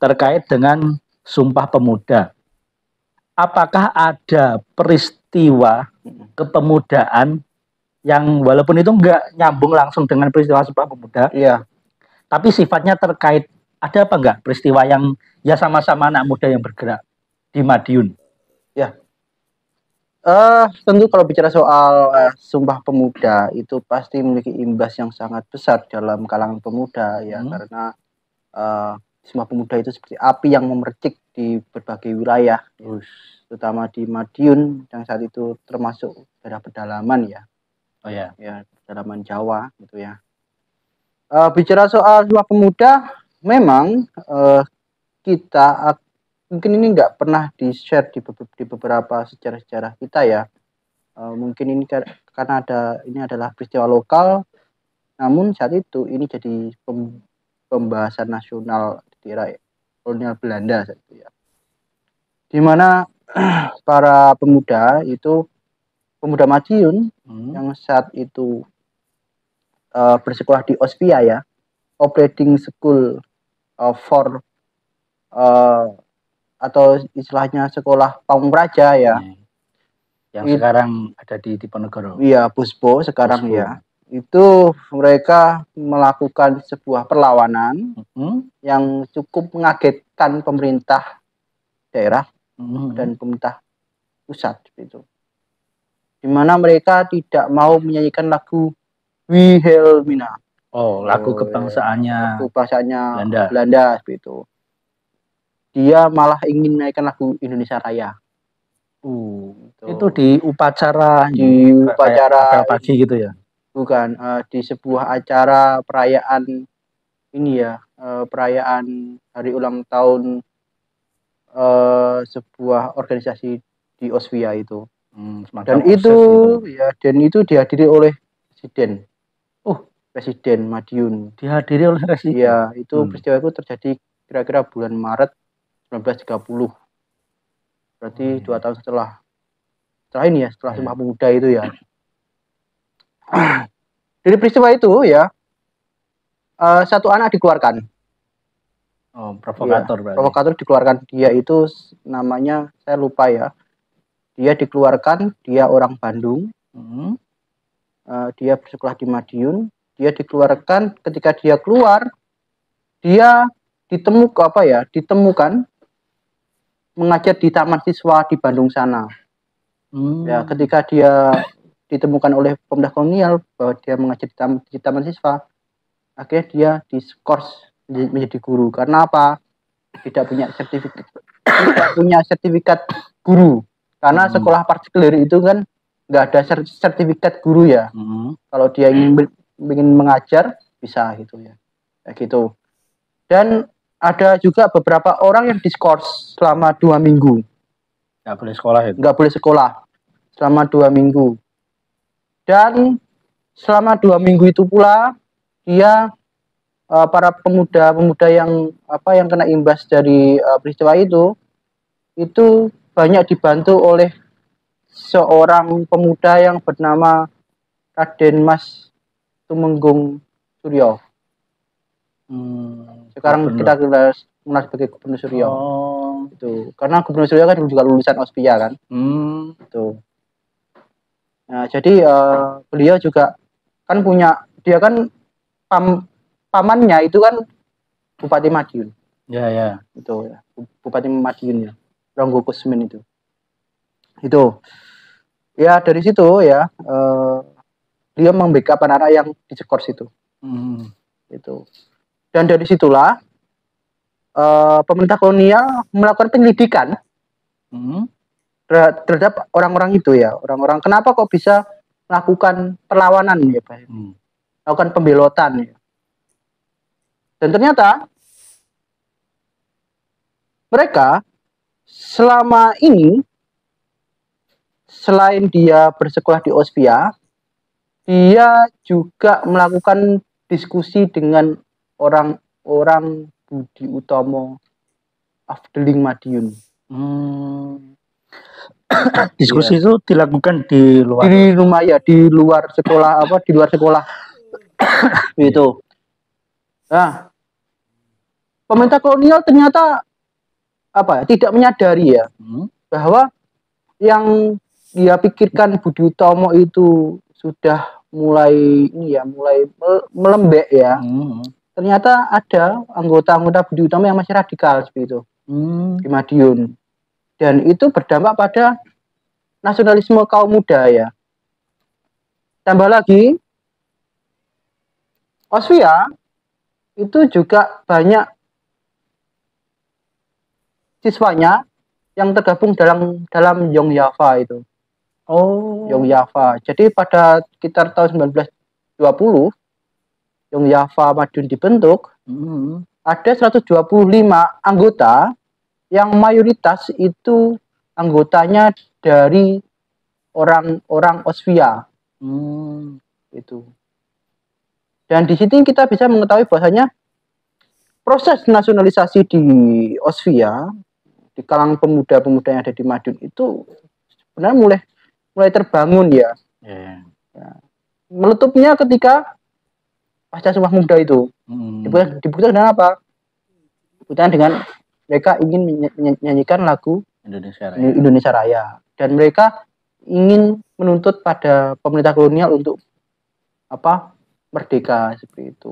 terkait dengan Sumpah Pemuda. Apakah ada peristiwa kepemudaan yang walaupun itu nggak nyambung langsung dengan peristiwa Sumpah Pemuda, Iya. tapi sifatnya terkait, ada apa nggak peristiwa yang ya sama-sama anak muda yang bergerak di Madiun? Ya. Tentu kalau bicara soal Sumpah Pemuda itu pasti memiliki imbas yang sangat besar dalam kalangan pemuda ya, karena Sumpah Pemuda itu seperti api yang memercik di berbagai wilayah, terutama di Madiun yang saat itu termasuk daerah pedalaman ya. Oh ya. Ya, pedalaman Jawa gitu ya. Bicara soal Sumpah Pemuda, memang kita mungkin ini nggak pernah di-share di beberapa sejarah-sejarah kita ya. Mungkin ini karena ini adalah peristiwa lokal, namun saat itu ini jadi pembahasan nasional di era kolonial Belanda saat itu ya. Di mana para pemuda itu, pemuda Madiun yang saat itu bersekolah di Ospia ya, Operating School for atau istilahnya sekolah Pamung Praja ya. Yang sekarang ada di Diponegoro. Iya, Puspo sekarang ya. Itu mereka melakukan sebuah perlawanan yang cukup mengagetkan pemerintah daerah dan pemerintah pusat gitu. Di mana mereka tidak mau menyanyikan lagu Wilhelmina. Oh, lagu kebangsaannya. Lagu bahasanya Belanda gitu. Dia malah ingin menaikkan lagu Indonesia Raya. Itu di upacara pagi gitu ya? Bukan, di sebuah acara perayaan ini ya, perayaan hari ulang tahun sebuah organisasi di Ospia itu. Dan itu ya, dan itu dihadiri oleh presiden. Presiden Madiun. Dihadiri oleh presiden. Iya, itu peristiwa itu terjadi kira-kira bulan Maret 1930. Berarti 2 tahun setelah ini ya, setelah Sumpah Pemuda itu ya. Dari peristiwa itu ya, satu anak dikeluarkan. Oh, provokator ya, provokator dikeluarkan. Dia itu namanya saya lupa ya. Dia dikeluarkan, dia orang Bandung. Dia bersekolah di Madiun. Dia dikeluarkan. Ketika dia keluar, dia ditemukan mengajar di taman siswa di Bandung sana. Ya, ketika dia ditemukan oleh pemerintah kolonial bahwa dia mengajar di taman siswa, akhirnya dia diskors menjadi guru. Karena apa? Tidak punya sertifikat guru. Karena sekolah partikuler itu kan nggak ada sertifikat guru ya. Kalau dia ingin mengajar bisa gitu ya. Kayak gitu. Dan ada juga beberapa orang yang diskors selama 2 minggu. Nggak boleh sekolah itu? Nggak boleh sekolah selama 2 minggu. Dan selama 2 minggu itu pula dia para pemuda-pemuda yang kena imbas dari peristiwa itu banyak dibantu oleh seorang pemuda yang bernama Raden Mas Tumenggung Suryo. Sekarang kita kenal sebagai Gubernur Suryo. Itu karena Gubernur Suryo kan juga lulusan Ospia kan. Itu. Nah, jadi beliau juga kan dia kan pamannya itu kan Bupati Madiun. Ya. Itu ya, Bupati Madiun ya. Ronggo Kusmin itu. Itu. Ya dari situ ya dia membackup anak-anak yang diskors itu. Itu. Dan dari situlah pemerintah kolonial melakukan penyelidikan terhadap orang-orang itu ya, orang-orang kenapa kok bisa melakukan perlawanan ya Pak, melakukan pembelotan ya. Dan ternyata mereka selama ini selain dia bersekolah di Ospia, dia juga melakukan diskusi dengan orang-orang Budi Utomo Afdeling Madiun. Diskusi itu dilakukan di luar rumah ya, di luar sekolah di luar sekolah itu. Nah, pemerintah kolonial ternyata tidak menyadari ya bahwa yang dia pikirkan Budi Utomo itu sudah mulai melembek ya. Ternyata ada anggota-anggota Budi Utomo yang masih radikal seperti itu di Madiun, dan itu berdampak pada nasionalisme kaum muda ya. Tambah lagi Osvia itu juga banyak siswanya yang tergabung dalam Young Java itu. Young Java. Jadi pada sekitar tahun 1920 Young Java Madiun dibentuk. Ada 125 anggota yang mayoritas itu anggotanya dari orang-orang Osvia. Itu. Dan di sini kita bisa mengetahui bahwasanya proses nasionalisasi di Osvia di kalangan pemuda-pemuda yang ada di Madiun itu sebenarnya mulai terbangun ya. Meletupnya ketika pasca Sumpah Pemuda itu dibuktikan dengan apa? Dibuktikan dengan mereka ingin menyanyikan lagu Indonesia Raya, dan mereka ingin menuntut pada pemerintah kolonial untuk merdeka seperti itu.